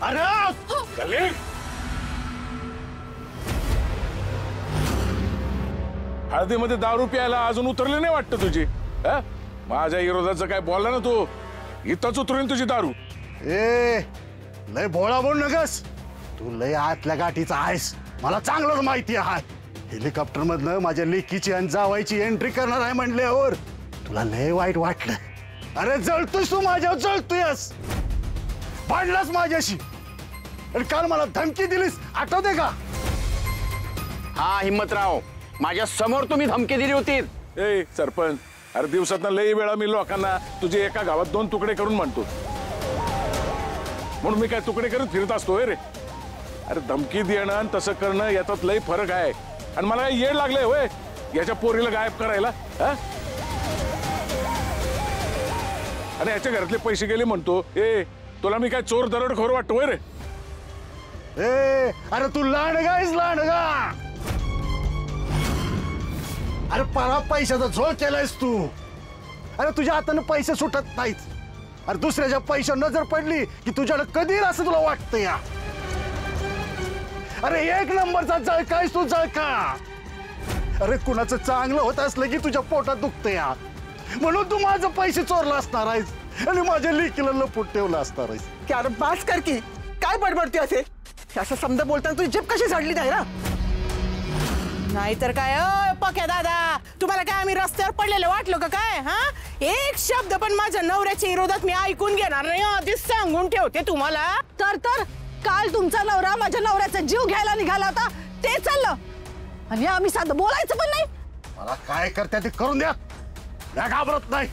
अरे हळदीमध्ये दारू प्यायला अजून उतरले नाही वाटतं तुझी? माझ्या विरोधाचं काय बोलला ना तू, इथंच उतरून तुझी दारू. ए लय भोळा बोल नगस, तू लय आतल्या गाठीचा आहेस, मला चांगलंच माहिती आहे. हेलिकॉप्टर मधनं माझ्या लेकीची आणि जावायची एंट्री करणार आहे म्हणल्यावर तुला लय वाईट वाटलं. अरे जळतोयस तू, माझ्यावर जळतोयस, भांडलास माझ्याशी आणि काल मला धमकी दिलीस, आठवते का? हा हिम्मतराव, माझ्या समोर तुम्ही धमकी दिली होती. ए सरपंच, अरे दिवसात लई वेळा मी लोकांना तुझे एका गावात 2 तुकडे करून म्हणतो, म्हणून मी काय तुकडे करत फिरत असतोय रे? अरे धमकी देणं आणि तसं करणं याच्यात लई फरक आहे. आणि मला येड लागलंय होय याच्या पोरीला गायब करायला. आणि याच्या घरातले पैसे गेले म्हणतो. ए तुला मी काय चोर दरोडेखोर वाटतो रे? ए अरे तू लांडगा आहेस, लांडगा. अरे परा पैशाचा झोळ केलायस तू. अरे तुझ्या हाताने पैसे सुटत नाहीत. अरे दुसऱ्याच्या पैशावर नजर पडली की तुझ्याकडे कधी असं तुला वाटतं या. अरे 1 नंबरचा जळका आहेस तू, जळका. अरे कुणाचं चांगलं होत असलं की तुझ्या पोटात दुखतं या, म्हणून तू माझं पैसे चोरला असणार आहेस आणि माझ्या लेकीला लपून ठेवलं असणार आहेस. की अरे बास कर की, काय बडबडते असे? असं समजा बोलताना तुझी जीभ कशी झाडली नाही ना? नाहीतर काय पक्या दादा, तुम्हाला काय आम्ही रस्त्यावर पडलेलं वाटलो का काय? हा, एक शब्द पण माझ्या नवऱ्याच्या विरोधात मी ऐकून घेणार नाही, आधीच सांगून ठेवते तुम्हाला. तर काल तुमचा नवरा माझ्या नवऱ्याचा जीव घ्यायला निघाला होता, ते चाललं आणि आम्ही साधं बोलायचं पण नाही. मला काय करते ते करून द्या, या घाबरत नाही.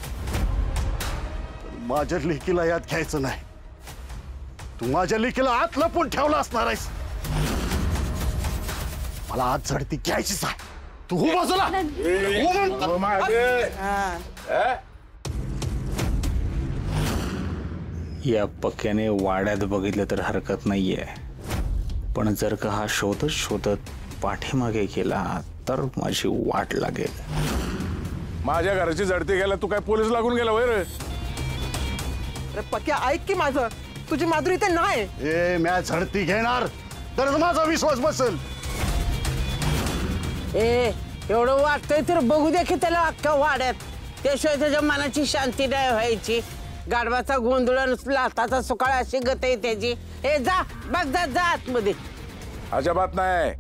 माझ्या लेकीला यात घ्यायचं नाही. तू माझ्या लेकीला आत लपून ठेवला असणार आहेस. मला आज झडती घ्यायचीच आहे. तू हो बाजूला. या पक्क्याने वाड्यात बघितलं तर हरकत नाहीये, पण जर का हा शोधत शोधत पाठीमागे गेला तर माझी वाट लागेल. माझ्या घराची झडती घ्यायला तू काय पोलीस लागून गेला वय रे? अरे पक्या ऐक की माझं, तुझी माधुरी इथे नाही. ए म्या झडती घेणार तरच माझा विश्वास बसेल. ए एवढं वाटतंय तर बघू दे की त्याला अख्ख्या वाड्यात, त्याशिवाय त्याच्या मनाची शांती नाही व्हायची. गाढवाचा गोंधळ लाताचा सुकाळ अशी गत आहे त्याची. ए जा बघ, जा आतमध्ये. अजिबात नाही.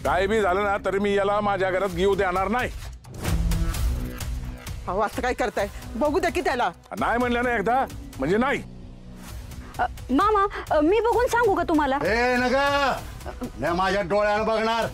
काय बी झालं ना तरी मी याला माझ्या घरात घेऊ देणार नाही. अहो असं काय करताय? बघू दे की त्याला. नाही म्हणलं ना एकदा म्हणजे नाही. मामा मी बघून सांगू का तुम्हाला? ए नका, मी माझ्या डोळ्यानं बघणार.